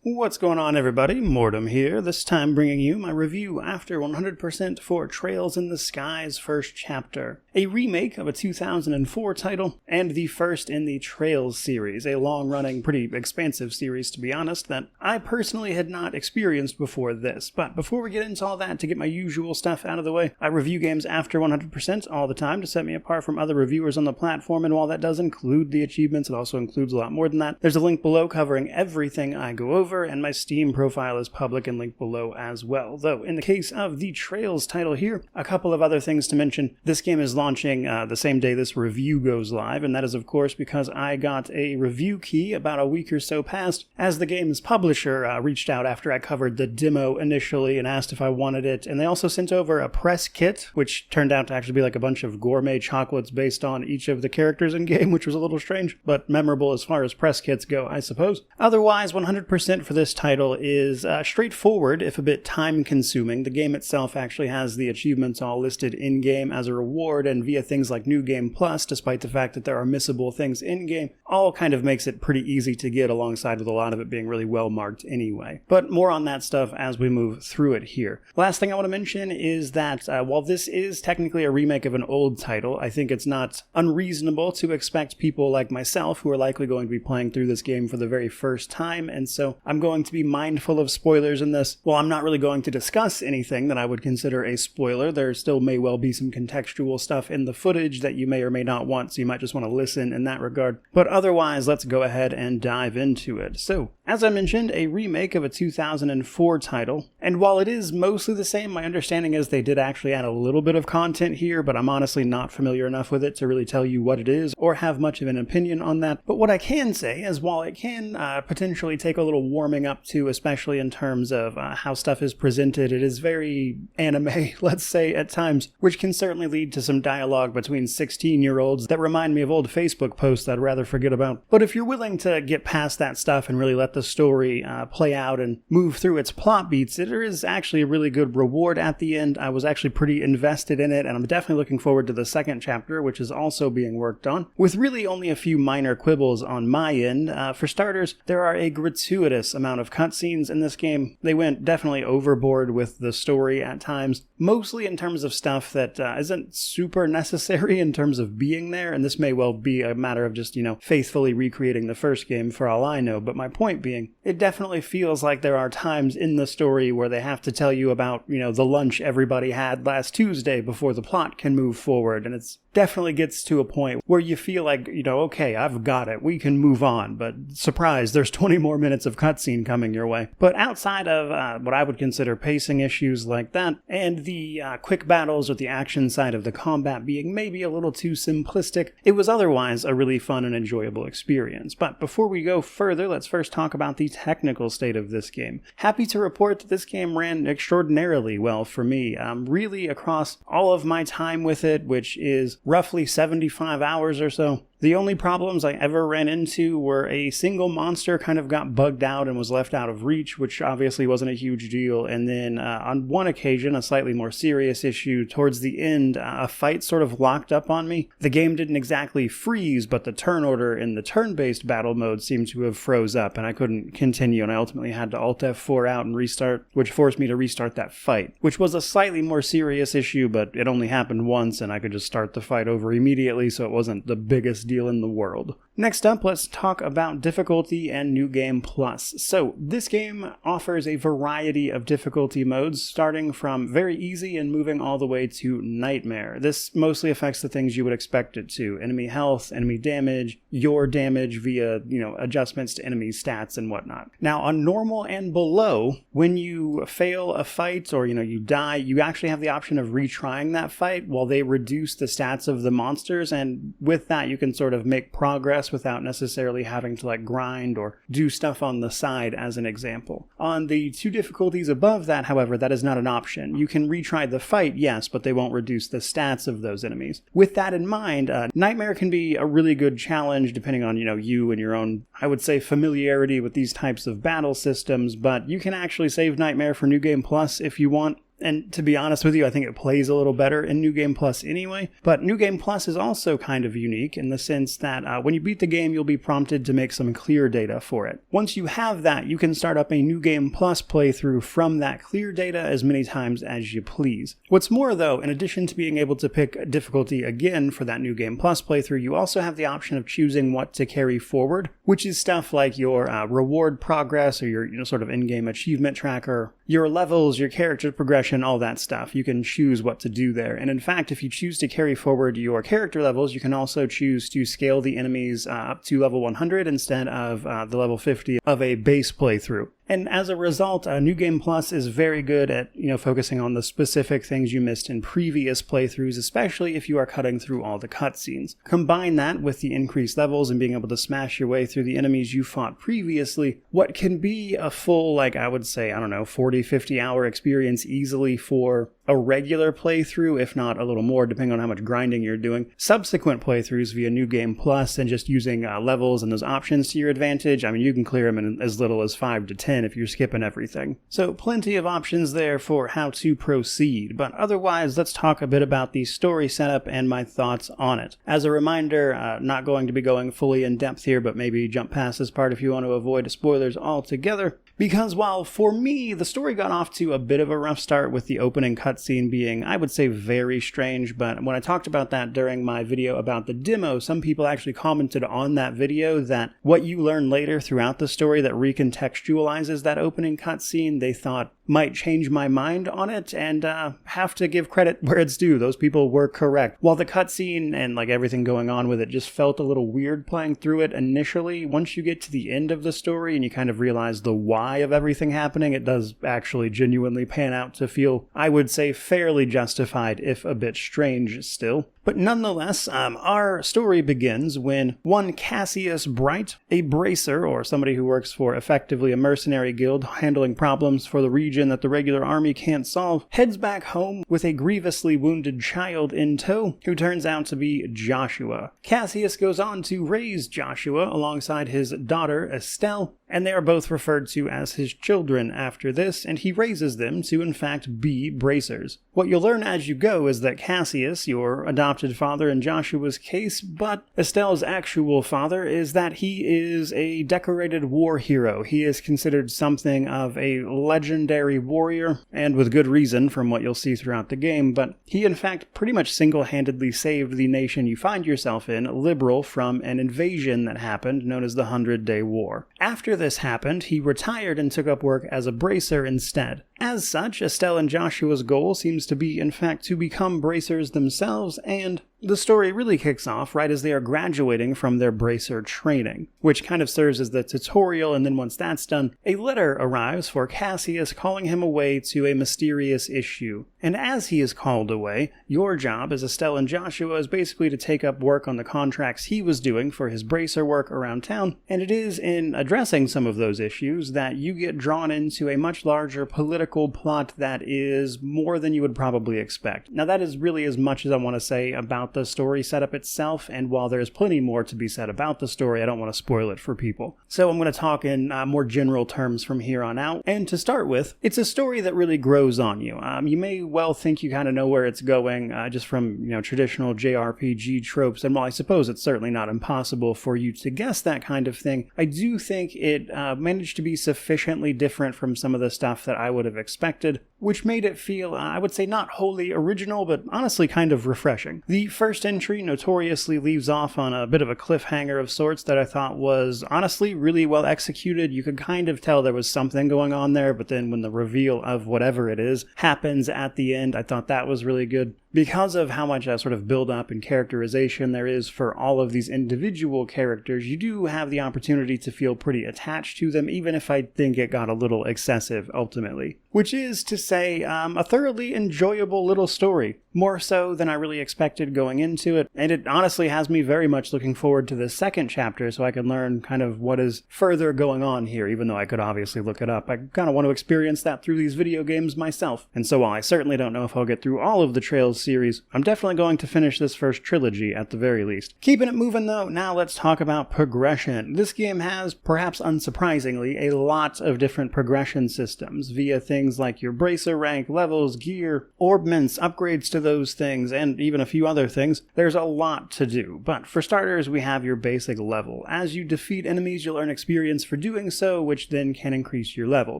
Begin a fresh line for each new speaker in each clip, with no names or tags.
What's going on, everybody? Mortem here, this time bringing you my review after 100% for Trails in the Sky's first chapter, a remake of a 2004 title, and the first in the Trails series, a long-running, pretty expansive series to be honest, that I personally had not experienced before this. But before we get into all that, to get my usual stuff out of the way, I review games after 100% all the time to set me apart from other reviewers on the platform, and while that does include the achievements, it also includes a lot more than that. There's a link below covering everything I go over, and my Steam profile is public and linked below as well. Though, in the case of the Trails title here, a couple of other things to mention. This game is launching the same day this review goes live, and that is of course because I got a review key about a week or so past, as the game's publisher reached out after I covered the demo initially and asked if I wanted it, and they also sent over a press kit, which turned out to actually be like a bunch of gourmet chocolates based on each of the characters in game, which was a little strange, but memorable as far as press kits go, I suppose. Otherwise, 100% for this title is straightforward, if a bit time-consuming. The game itself actually has the achievements all listed in-game as a reward and via things like New Game Plus, despite the fact that there are missable things in-game, all kind of makes it pretty easy to get, alongside with a lot of it being really well-marked anyway. But more on that stuff as we move through it here. Last thing I want to mention is that while this is technically a remake of an old title, I think it's not unreasonable to expect people like myself, who are likely going to be playing through this game for the very first time, and so I'm going to be mindful of spoilers in this. While I'm not really going to discuss anything that I would consider a spoiler, there still may well be some contextual stuff in the footage that you may or may not want, so you might just want to listen in that regard. But otherwise, let's go ahead and dive into it. So, as I mentioned, a remake of a 2004 title, and while it is mostly the same, my understanding is they did actually add a little bit of content here, but I'm honestly not familiar enough with it to really tell you what it is or have much of an opinion on that. But what I can say is, while it can potentially take a little warming up to, especially in terms of how stuff is presented, it is very anime, let's say, at times, which can certainly lead to some dialogue between 16-year-olds that remind me of old Facebook posts I'd rather forget about. But if you're willing to get past that stuff and really let the story play out and move through its plot beats, there is actually a really good reward at the end. I was actually pretty invested in it, and I'm definitely looking forward to the second chapter, which is also being worked on, with really only a few minor quibbles on my end. For starters, there are a gratuitous amount of cutscenes in this game. They went definitely overboard with the story at times, mostly in terms of stuff that isn't super necessary in terms of being there, and this may well be a matter of just, faithfully recreating the first game for all I know, but my point being, it definitely feels like there are times in the story where they have to tell you about, the lunch everybody had last Tuesday before the plot can move forward, and it's definitely gets to a point where you feel like, okay, I've got it, we can move on, but surprise, there's 20 more minutes of cutscene coming your way. But outside of what I would consider pacing issues like that, and the quick battles or the action side of the combat being maybe a little too simplistic, it was otherwise a really fun and enjoyable experience. But before we go further, let's first talk about the technical state of this game. Happy to report that this game ran extraordinarily well for me, really across all of my time with it, which is roughly 75 hours or so. The only problems I ever ran into were a single monster kind of got bugged out and was left out of reach, which obviously wasn't a huge deal, and then on one occasion, a slightly more serious issue, towards the end, a fight sort of locked up on me. The game didn't exactly freeze, but the turn order in the turn-based battle mode seemed to have froze up, and I couldn't continue, and I ultimately had to Alt F4 out and restart, which forced me to restart that fight, which was a slightly more serious issue, but it only happened once, and I could just start the fight over immediately, so it wasn't the biggest deal in the world. Next up, let's talk about difficulty and New Game Plus. So, this game offers a variety of difficulty modes, starting from very easy and moving all the way to Nightmare. This mostly affects the things you would expect it to: enemy health, enemy damage, your damage via, adjustments to enemy stats and whatnot. Now, on normal and below, when you fail a fight or, you die, you actually have the option of retrying that fight while they reduce the stats of the monsters, and with that, you can sort of make progress without necessarily having to grind or do stuff on the side, as an example. On the two difficulties above that, however, that is not an option. You can retry the fight, yes, but they won't reduce the stats of those enemies. With that in mind, Nightmare can be a really good challenge depending on, you and your own, I would say, familiarity with these types of battle systems, but you can actually save Nightmare for New Game Plus if you want. And to be honest with you, I think it plays a little better in New Game Plus anyway. But New Game Plus is also kind of unique in the sense that when you beat the game, you'll be prompted to make some clear data for it. Once you have that, you can start up a New Game Plus playthrough from that clear data as many times as you please. What's more though, in addition to being able to pick difficulty again for that New Game Plus playthrough, you also have the option of choosing what to carry forward, which is stuff like your reward progress or your sort of in-game achievement tracker, your levels, your character progression, all that stuff. You can choose what to do there. And in fact, if you choose to carry forward your character levels, you can also choose to scale the enemies up to level 100 instead of the level 50 of a base playthrough. And as a result, New Game Plus is very good at, focusing on the specific things you missed in previous playthroughs, especially if you are cutting through all the cutscenes. Combine that with the increased levels and being able to smash your way through the enemies you fought previously, what can be a full, I would say, 40, 50 hour experience easily for a regular playthrough, if not a little more, depending on how much grinding you're doing. Subsequent playthroughs via New Game Plus and just using levels and those options to your advantage, you can clear them in as little as 5 to 10 if you're skipping everything. So plenty of options there for how to proceed, but otherwise let's talk a bit about the story setup and my thoughts on it. As a reminder, not going to be going fully in depth here, but maybe jump past this part if you want to avoid spoilers altogether. Because while for me, the story got off to a bit of a rough start with the opening cutscene being, I would say, very strange, but when I talked about that during my video about the demo, some people actually commented on that video that what you learn later throughout the story that recontextualizes that opening cutscene, they thought might change my mind on it, and have to give credit where it's due. Those people were correct. While the cutscene and everything going on with it just felt a little weird playing through it initially, once you get to the end of the story and you kind of realize the why of everything happening, it does actually genuinely pan out to feel, I would say, fairly justified, if a bit strange still. But nonetheless, our story begins when one Cassius Bright, a bracer, or somebody who works for effectively a mercenary guild handling problems for the region that the regular army can't solve, heads back home with a grievously wounded child in tow, who turns out to be Joshua. Cassius goes on to raise Joshua alongside his daughter Estelle, and they are both referred to as his children after this, and he raises them to in fact be bracers. What you'll learn as you go is that Cassius, your adopted father in Joshua's case, but Estelle's actual father, is that he is a decorated war hero. He is considered something of a legendary warrior, and with good reason from what you'll see throughout the game, but he in fact pretty much single-handedly saved the nation you find yourself in, Liberal, from an invasion that happened known as the 100-Day War. After this happened, he retired and took up work as a bracer instead. As such, Estelle and Joshua's goal seems to be, in fact, to become bracers themselves, and the story really kicks off right as they are graduating from their bracer training, which kind of serves as the tutorial, and then once that's done, a letter arrives for Cassius calling him away to a mysterious issue. And as he is called away, your job as Estelle and Joshua is basically to take up work on the contracts he was doing for his bracer work around town, and it is in addressing some of those issues that you get drawn into a much larger political plot that is more than you would probably expect. Now that is really as much as I want to say about the story setup itself, and while there's plenty more to be said about the story, I don't want to spoil it for people. So I'm going to talk in more general terms from here on out, and to start with, it's a story that really grows on you. You may well think you kind of know where it's going just from traditional JRPG tropes, and while I suppose it's certainly not impossible for you to guess that kind of thing, I do think it managed to be sufficiently different from some of the stuff that I would have expected, which made it feel, I would say, not wholly original, but honestly kind of refreshing. The first entry notoriously leaves off on a bit of a cliffhanger of sorts that I thought was honestly really well executed. You could kind of tell there was something going on there, but then when the reveal of whatever it is happens at the end, I thought that was really good. Because of how much sort of build-up and characterization there is for all of these individual characters, you do have the opportunity to feel pretty attached to them, even if I think it got a little excessive ultimately. Which is to say, a thoroughly enjoyable little story. More so than I really expected going into it, and it honestly has me very much looking forward to the second chapter so I can learn kind of what is further going on here, even though I could obviously look it up. I kind of want to experience that through these video games myself. And so while I certainly don't know if I'll get through all of the Trails Trails series. I'm definitely going to finish this first trilogy at the very least. Keeping it moving though, now let's talk about progression. This game has, perhaps unsurprisingly, a lot of different progression systems via things like your bracer rank, levels, gear, orbments, upgrades to those things, and even a few other things. There's a lot to do, but for starters we have your basic level. As you defeat enemies, you'll earn experience for doing so, which then can increase your level.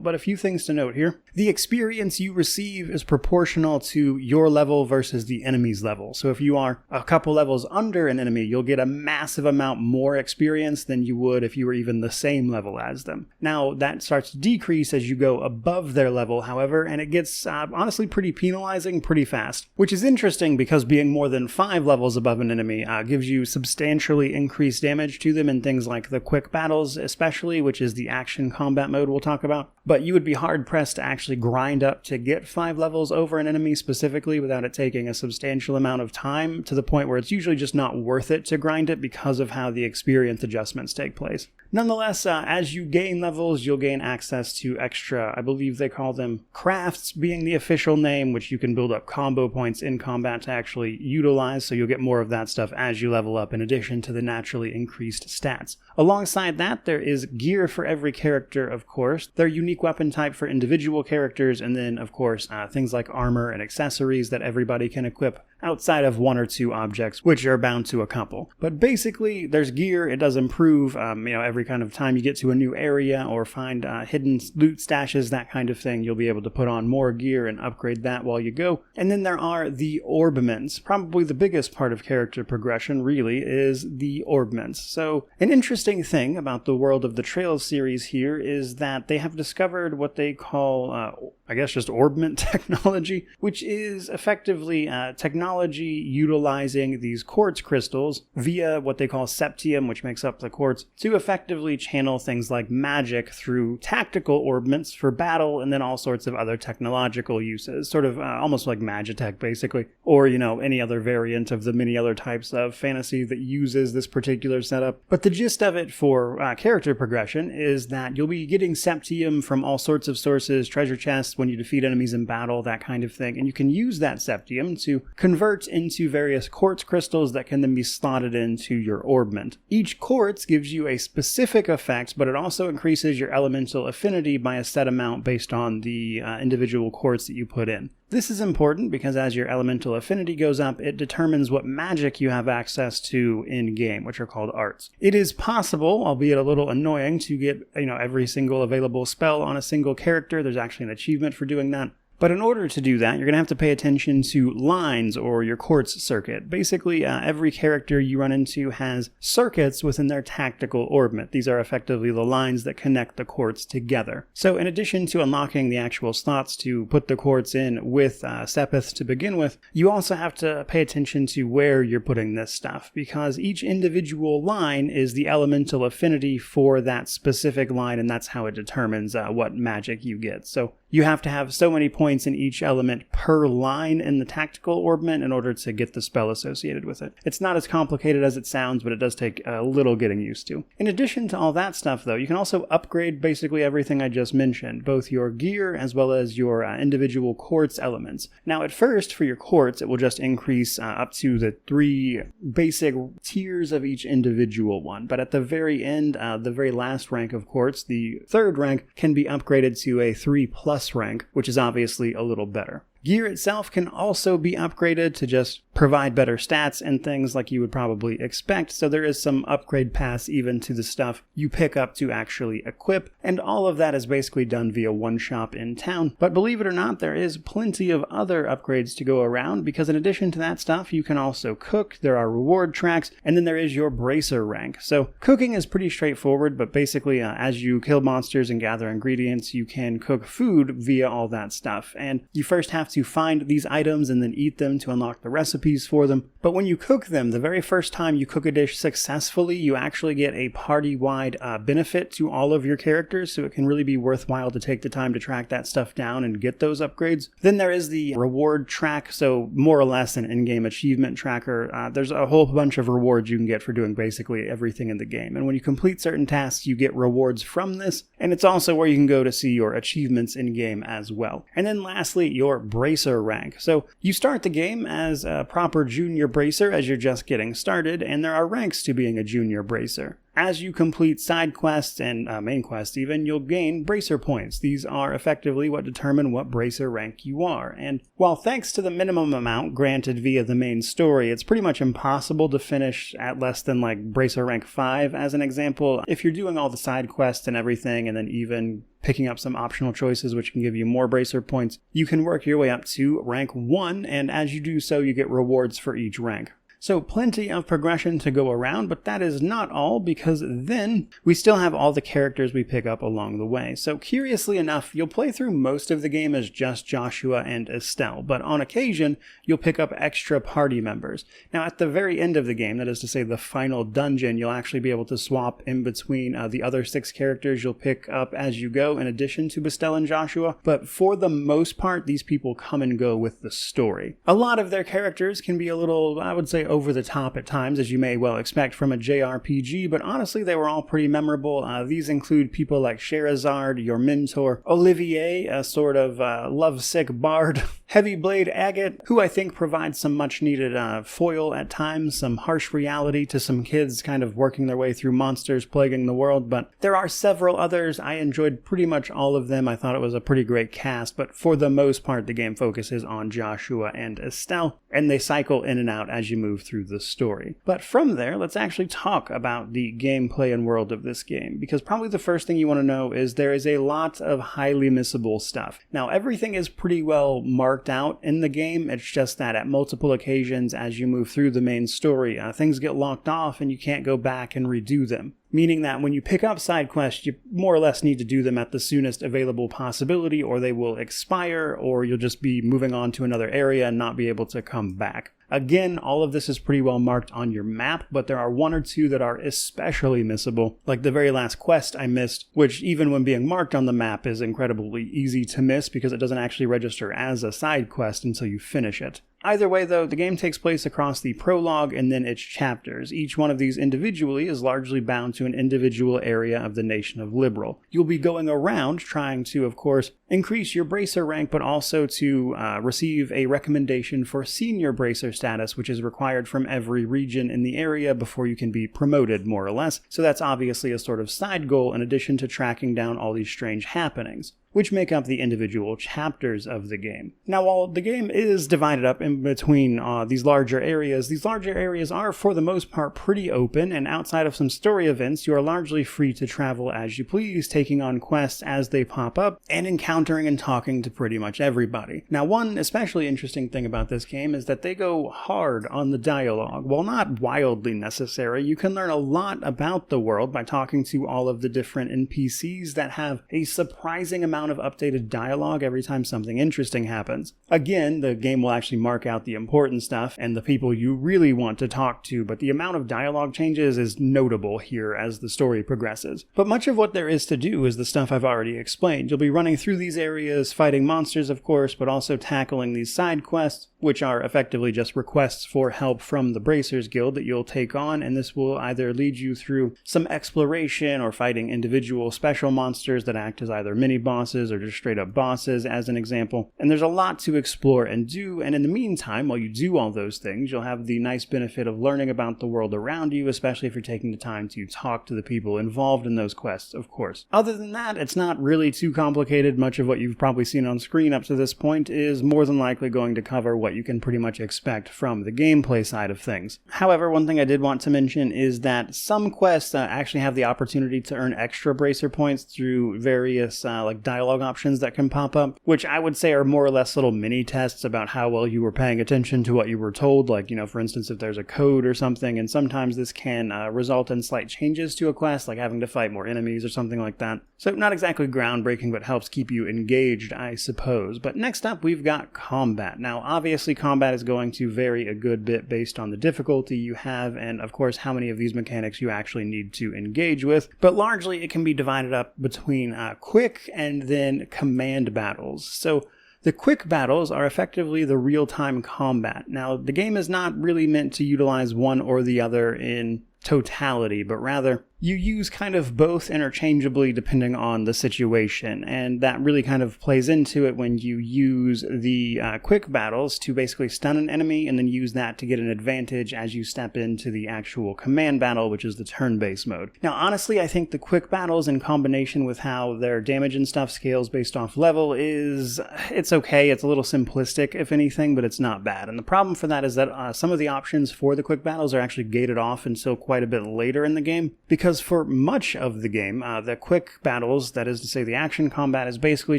But a few things to note here. The experience you receive is proportional to your level versus the enemy's level. So if you are a couple levels under an enemy, you'll get a massive amount more experience than you would if you were even the same level as them. Now, that starts to decrease as you go above their level, however, and it gets honestly pretty penalizing pretty fast. Which is interesting because being more than 5 levels above an enemy gives you substantially increased damage to them in things like the quick battles especially, which is the action combat mode we'll talk about. But you would be hard-pressed to actually grind up to get 5 levels over an enemy specifically without it taking a substantial amount of time, to the point where it's usually just not worth it to grind it because of how the experience adjustments take place. Nonetheless, as you gain levels, you'll gain access to extra, I believe they call them crafts being the official name, which you can build up combo points in combat to actually utilize, so you'll get more of that stuff as you level up in addition to the naturally increased stats. Alongside that, there is gear for every character, of course, their unique weapon type for individual characters, and then, of course, things like armor and accessories that everybody can equip outside of 1 or 2 objects, which are bound to a couple. But basically, there's gear. It does improve, every kind of time you get to a new area or find hidden loot stashes, that kind of thing. You'll be able to put on more gear and upgrade that while you go. And then there are the orbments. Probably the biggest part of character progression, really, is the orbments. So, an interesting thing about the World of the Trails series here is that they have discovered what they call, just orbment technology, which is effectively technology utilizing these quartz crystals via what they call septium, which makes up the quartz, to effectively channel things like magic through tactical orbments for battle, and then all sorts of other technological uses, sort of almost like Magitech, basically, or, any other variant of the many other types of fantasy that uses this particular setup. But the gist of it for character progression is that you'll be getting septium from all sorts of sources, treasure chests, when you defeat enemies in battle, that kind of thing, and you can use that septium to convert into various quartz crystals that can then be slotted into your orbment. Each quartz gives you a specific effect, but it also increases your elemental affinity by a set amount based on the individual quartz that you put in. This is important because as your elemental affinity goes up, it determines what magic you have access to in-game, which are called arts. It is possible, albeit a little annoying, to get every single available spell on a single character. There's actually an achievement for doing that. But in order to do that, you're going to have to pay attention to lines or your quartz circuit. Basically, every character you run into has circuits within their tactical orbment. These are effectively the lines that connect the quartz together. So in addition to unlocking the actual slots to put the quartz in with Sepith to begin with, you also have to pay attention to where you're putting this stuff, because each individual line is the elemental affinity for that specific line, and that's how it determines what magic you get. So you have to have so many points in each element per line in the tactical orbment in order to get the spell associated with it. It's not as complicated as it sounds, but it does take a little getting used to. In addition to all that stuff, though, you can also upgrade basically everything I just mentioned, both your gear as well as your individual quartz elements. Now, at first, for your quartz, it will just increase up to the 3 basic tiers of each individual one, but at the very end, the very last rank of quartz, the 3rd rank, can be upgraded to a 3+ rank, which is obviously a little better. Gear itself can also be upgraded to just provide better stats and things like you would probably expect, so there is some upgrade paths even to the stuff you pick up to actually equip, and all of that is basically done via one shop in town. But believe it or not, there is plenty of other upgrades to go around, because in addition to that stuff, you can also cook, there are reward tracks, and then there is your bracer rank. So cooking is pretty straightforward, but basically as you kill monsters and gather ingredients, you can cook food via all that stuff, and you first have to find these items and then eat them to unlock the recipes for them. But when you cook them, the very first time you cook a dish successfully, you actually get a party-wide benefit to all of your characters, so it can really be worthwhile to take the time to track that stuff down and get those upgrades. Then there is the reward track, so more or less an in-game achievement tracker. There's a whole bunch of rewards you can get for doing basically everything in the game, and when you complete certain tasks, you get rewards from this, and it's also where you can go to see your achievements in-game as well. And then lastly, your Bracer rank. So you start the game as a proper junior bracer as you're just getting started, and there are ranks to being a junior bracer. As you complete side quests and main quests even, you'll gain bracer points. These are effectively what determine what bracer rank you are. And while thanks to the minimum amount granted via the main story, it's pretty much impossible to finish at less than like bracer rank 5 as an example. If you're doing all the side quests and everything, and then even picking up some optional choices which can give you more bracer points, you can work your way up to rank 1, and as you do so, you get rewards for each rank. So plenty of progression to go around, but that is not all, because then we still have all the characters we pick up along the way. So curiously enough, you'll play through most of the game as just Joshua and Estelle, but on occasion, you'll pick up extra party members. Now at the very end of the game, that is to say the final dungeon, you'll actually be able to swap in between the other 6 characters you'll pick up as you go, in addition to Estelle and Joshua, but for the most part, these people come and go with the story. A lot of their characters can be a little, I would say, over the top at times, as you may well expect from a JRPG, but honestly they were all pretty memorable. These include people like Sherazard, your mentor, Olivier, a sort of lovesick bard, Heavyblade Agate, who I think provides some much needed foil at times, some harsh reality to some kids kind of working their way through monsters plaguing the world, but there are several others. I enjoyed pretty much all of them. I thought it was a pretty great cast, but for the most part the game focuses on Joshua and Estelle, and they cycle in and out as you move through the story. But from there, let's actually talk about the gameplay and world of this game, because probably the first thing you want to know is there is a lot of highly missable stuff. Now, everything is pretty well marked out in the game. It's just that at multiple occasions as you move through the main story, things get locked off and you can't go back and redo them. Meaning that when you pick up side quests, you more or less need to do them at the soonest available possibility, or they will expire, or you'll just be moving on to another area and not be able to come back. Again, all of this is pretty well marked on your map, but there are 1 or 2 that are especially missable, like the very last quest I missed, which even when being marked on the map is incredibly easy to miss because it doesn't actually register as a side quest until you finish it. Either way though, the game takes place across the prologue and then its chapters. Each one of these individually is largely bound to an individual area of the nation of Liberl. You'll be going around trying to, of course, increase your bracer rank, but also to receive a recommendation for senior bracer status, which is required from every region in the area before you can be promoted, more or less. So that's obviously a sort of side goal in addition to tracking down all these strange happenings, which make up the individual chapters of the game. Now, while the game is divided up in between these larger areas are, for the most part, pretty open, and outside of some story events, you are largely free to travel as you please, taking on quests as they pop up, and encountering and talking to pretty much everybody. Now, one especially interesting thing about this game is that they go hard on the dialogue. While not wildly necessary, you can learn a lot about the world by talking to all of the different NPCs that have a surprising amount of updated dialogue every time something interesting happens. Again, the game will actually mark out the important stuff and the people you really want to talk to, but the amount of dialogue changes is notable here as the story progresses. But much of what there is to do is the stuff I've already explained. You'll be running through these areas, fighting monsters of course, but also tackling these side quests, which are effectively just requests for help from the Bracers Guild that you'll take on, and this will either lead you through some exploration or fighting individual special monsters that act as either mini-bosses or just straight up bosses as an example. And there's a lot to explore and do, and in the meantime, while you do all those things, you'll have the nice benefit of learning about the world around you, especially if you're taking the time to talk to the people involved in those quests, of course. Other than that, it's not really too complicated. Much of what you've probably seen on screen up to this point is more than likely going to cover what you can pretty much expect from the gameplay side of things. However, one thing I did want to mention is that some quests actually have the opportunity to earn extra bracer points through various like dialogue options that can pop up, which I would say are more or less little mini tests about how well you were paying attention to what you were told, like, you know, for instance, if there's a code or something, and sometimes this can result in slight changes to a quest, like having to fight more enemies or something like that. So not exactly groundbreaking, but helps keep you engaged, I suppose. But next up, we've got combat. Now, obviously, combat is going to vary a good bit based on the difficulty you have, and of course, how many of these mechanics you actually need to engage with, but largely it can be divided up between quick and then command battles. So the quick battles are effectively the real-time combat. Now, the game is not really meant to utilize one or the other in totality, but rather you use kind of both interchangeably depending on the situation, and that really kind of plays into it when you use the quick battles to basically stun an enemy and then use that to get an advantage as you step into the actual command battle, which is the turn-based mode. Now, honestly, I think the quick battles in combination with how their damage and stuff scales based off level it's okay. It's a little simplistic, if anything, but it's not bad. And the problem for that is that some of the options for the quick battles are actually gated off until quite a bit later in the game, because for much of the game, the quick battles, that is to say the action combat, is basically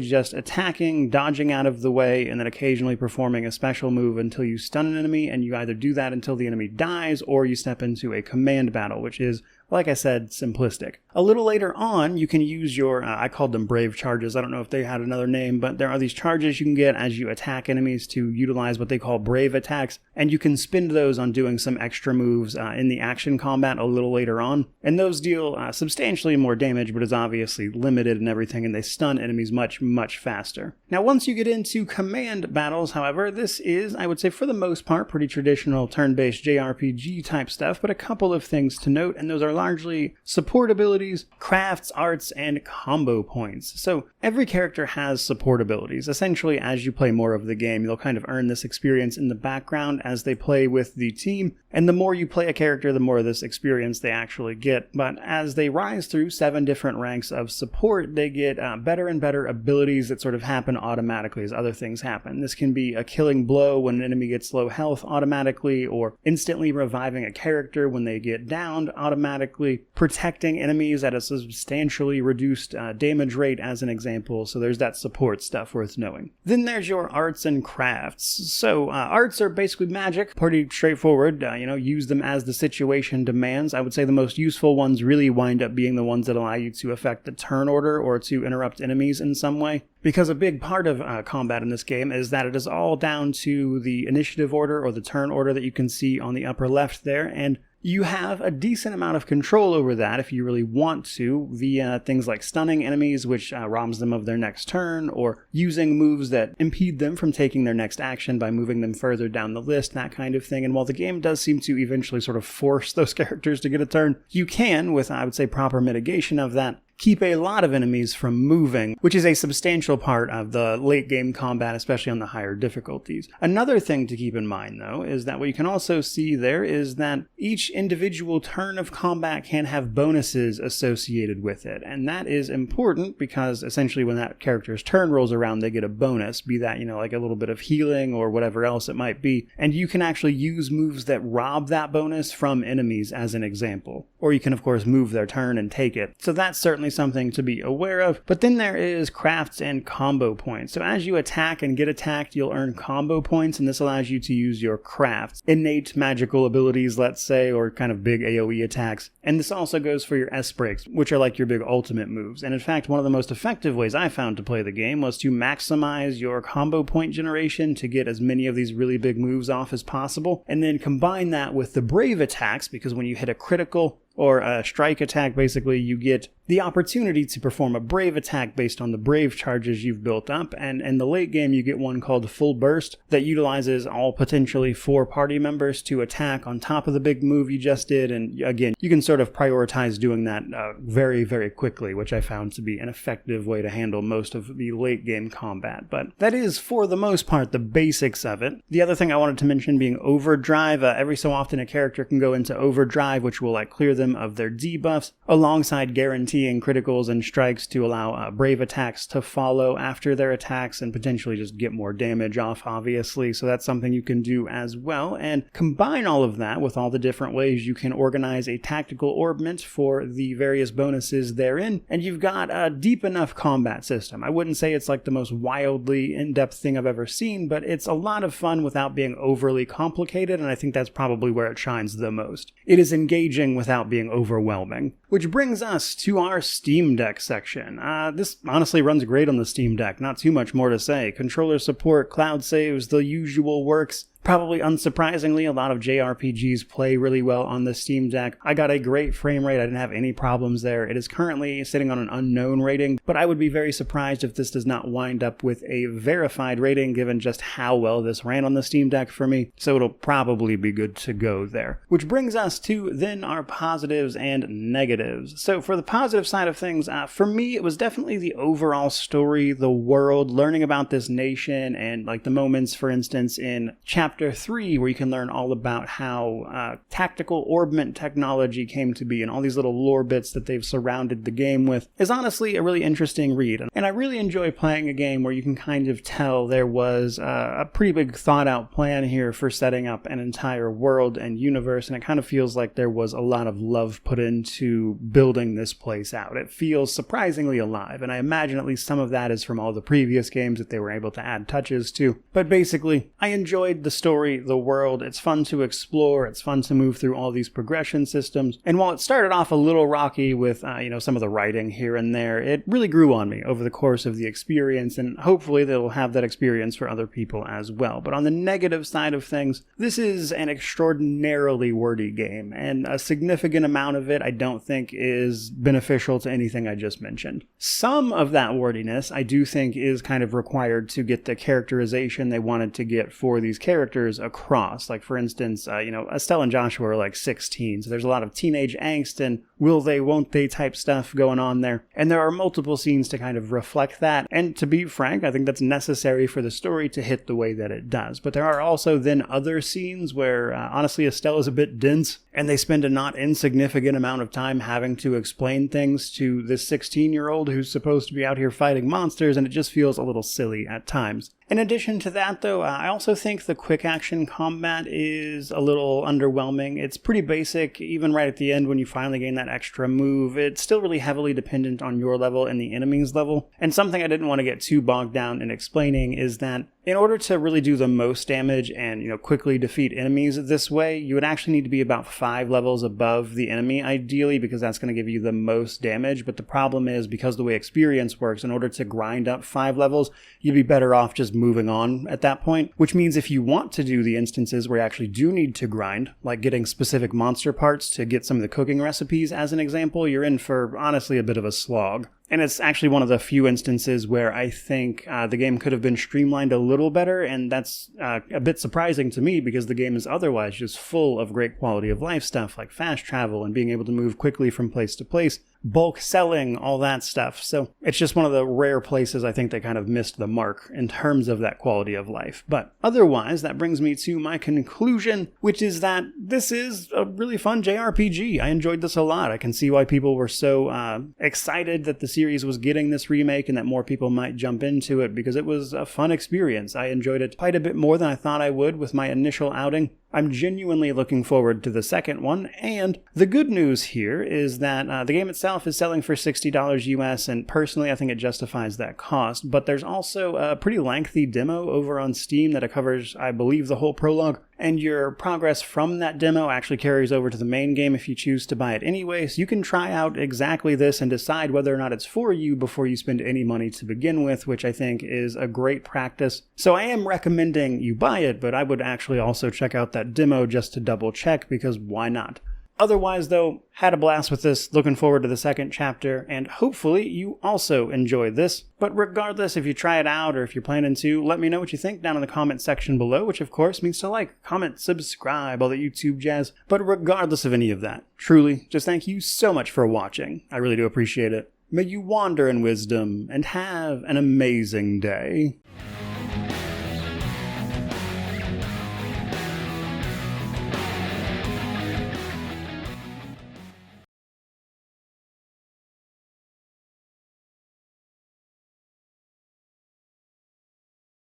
just attacking, dodging out of the way, and then occasionally performing a special move until you stun an enemy, and you either do that until the enemy dies, or you step into a command battle, which is, like I said, simplistic. A little later on, you can use your, I called them brave charges. I don't know if they had another name, but there are these charges you can get as you attack enemies to utilize what they call brave attacks, and you can spend those on doing some extra moves in the action combat a little later on. And those deal substantially more damage, but is obviously limited and everything, and they stun enemies much, much faster. Now, once you get into command battles, however, this is, I would say for the most part, pretty traditional turn-based JRPG type stuff, but a couple of things to note, and those are largely support abilities, crafts, arts, and combo points. So every character has support abilities. Essentially, as you play more of the game, you'll kind of earn this experience in the background as they play with the team, and the more you play a character, the more of this experience they actually get. But as they rise through 7 different ranks of support, they get better and better abilities that sort of happen automatically as other things happen. This can be a killing blow when an enemy gets low health automatically, or instantly reviving a character when they get downed automatically, protecting enemies at a substantially reduced damage rate as an example. So there's that support stuff worth knowing. Then there's your arts and crafts. So arts are basically magic, pretty straightforward. Use them as the situation demands. I would say the most useful ones really wind up being the ones that allow you to affect the turn order or to interrupt enemies in some way. Because a big part of combat in this game is that it is all down to the initiative order or the turn order that you can see on the upper left there, and you have a decent amount of control over that if you really want to, via things like stunning enemies, which robs them of their next turn, or using moves that impede them from taking their next action by moving them further down the list, that kind of thing. And while the game does seem to eventually sort of force those characters to get a turn, you can, with, I would say, proper mitigation of that, keep a lot of enemies from moving, which is a substantial part of the late game combat, especially on the higher difficulties. Another thing to keep in mind, though, is that what you can also see there is that each individual turn of combat can have bonuses associated with it, and that is important because essentially when that character's turn rolls around, they get a bonus, be that, like a little bit of healing or whatever else it might be, and you can actually use moves that rob that bonus from enemies as an example. Or you can, of course, move their turn and take it. So that's certainly something to be aware of. But then there is crafts and combo points. So as you attack and get attacked, you'll earn combo points, and this allows you to use your crafts, innate magical abilities, let's say, or kind of big AoE attacks. And this also goes for your S-breaks, which are like your big ultimate moves. And in fact, one of the most effective ways I found to play the game was to maximize your combo point generation to get as many of these really big moves off as possible, and then combine that with the brave attacks, because when you hit a critical or a strike attack, basically, you get the opportunity to perform a brave attack based on the brave charges you've built up, and in the late game you get one called Full Burst that utilizes all potentially 4 party members to attack on top of the big move you just did, and again, you can sort of prioritize doing that very, very quickly, which I found to be an effective way to handle most of the late game combat. But that is, for the most part, the basics of it. The other thing I wanted to mention being overdrive. Every so often a character can go into overdrive, which will clear them of their debuffs, alongside guaranteeing criticals and strikes to allow brave attacks to follow after their attacks and potentially just get more damage off, obviously. So that's something you can do as well, and combine all of that with all the different ways you can organize a tactical orbment for the various bonuses therein, and you've got a deep enough combat system. I wouldn't say it's like the most wildly in-depth thing I've ever seen, but it's a lot of fun without being overly complicated, and I think that's probably where it shines the most. It is engaging without being overwhelming. Which brings us to our Steam Deck section. This honestly runs great on the Steam Deck, not too much more to say. Controller support, cloud saves, the usual works. Probably unsurprisingly, a lot of JRPGs play really well on the Steam Deck. I got a great frame rate. I didn't have any problems there. It is currently sitting on an unknown rating, but I would be very surprised if this does not wind up with a verified rating given just how well this ran on the Steam Deck for me, so it'll probably be good to go there. Which brings us to then our positives and negatives. So for the positive side of things, for me it was definitely the overall story, the world, learning about this nation, and like the moments, for instance, in Chapter 3 where you can learn all about how tactical orbment technology came to be and all these little lore bits that they've surrounded the game with is honestly a really interesting read. And I really enjoy playing a game where you can kind of tell there was a pretty big thought out plan here for setting up an entire world and universe, and it kind of feels like there was a lot of love put into building this place out. It feels surprisingly alive, and I imagine at least some of that is from all the previous games that they were able to add touches to. But basically, I enjoyed the story, the world. It's fun to explore, it's fun to move through all these progression systems, and while it started off a little rocky with some of the writing here and there, it really grew on me over the course of the experience, and hopefully they'll have that experience for other people as well. But on the negative side of things, this is an extraordinarily wordy game, and a significant amount of it I don't think is beneficial to anything I just mentioned. Some of that wordiness I do think is kind of required to get the characterization they wanted to get for these characters across. Like for instance, Estelle and Joshua are like 16, so there's a lot of teenage angst and will they, won't they type stuff going on there. And there are multiple scenes to kind of reflect that. And to be frank, I think that's necessary for the story to hit the way that it does. But there are also then other scenes where, honestly, Estelle is a bit dense, and they spend a not insignificant amount of time having to explain things to this 16-year-old who's supposed to be out here fighting monsters, and it just feels a little silly at times. In addition to that, though, I also think the quick action combat is a little underwhelming. It's pretty basic, even right at the end when you finally gain that extra move. It's still really heavily dependent on your level and the enemy's level. And something I didn't want to get too bogged down in explaining is that in order to really do the most damage and, quickly defeat enemies this way, you would actually need to be about 5 levels above the enemy, ideally, because that's going to give you the most damage. But the problem is, because the way experience works, in order to grind up 5 levels, you'd be better off just moving on at that point. Which means if you want to do the instances where you actually do need to grind, like getting specific monster parts to get some of the cooking recipes as an example, you're in for, honestly, a bit of a slog. And it's actually one of the few instances where I think the game could have been streamlined a little better, and that's a bit surprising to me because the game is otherwise just full of great quality of life stuff like fast travel and being able to move quickly from place to place, bulk selling, all that stuff. So it's just one of the rare places I think they kind of missed the mark in terms of that quality of life. But otherwise, that brings me to my conclusion, which is that this is a really fun JRPG. I enjoyed this a lot. I can see why people were so excited that the series was getting this remake and that more people might jump into it, because it was a fun experience. I enjoyed it quite a bit more than I thought I would with my initial outing. I'm genuinely looking forward to the second one, and the good news here is that the game itself is selling for $60 US, and personally I think it justifies that cost, but there's also a pretty lengthy demo over on Steam that covers, I believe, the whole prologue, and your progress from that demo actually carries over to the main game if you choose to buy it anyway, so you can try out exactly this and decide whether or not it's for you before you spend any money to begin with, which I think is a great practice. So I am recommending you buy it, but I would actually also check out that demo just to double check, because why not? Otherwise, though, had a blast with this, looking forward to the second chapter, and hopefully you also enjoyed this. But regardless, if you try it out or if you're planning to, let me know what you think down in the comment section below, which of course means to like, comment, subscribe, all that YouTube jazz. But regardless of any of that, truly, just thank you so much for watching. I really do appreciate it. May you wander in wisdom and have an amazing day.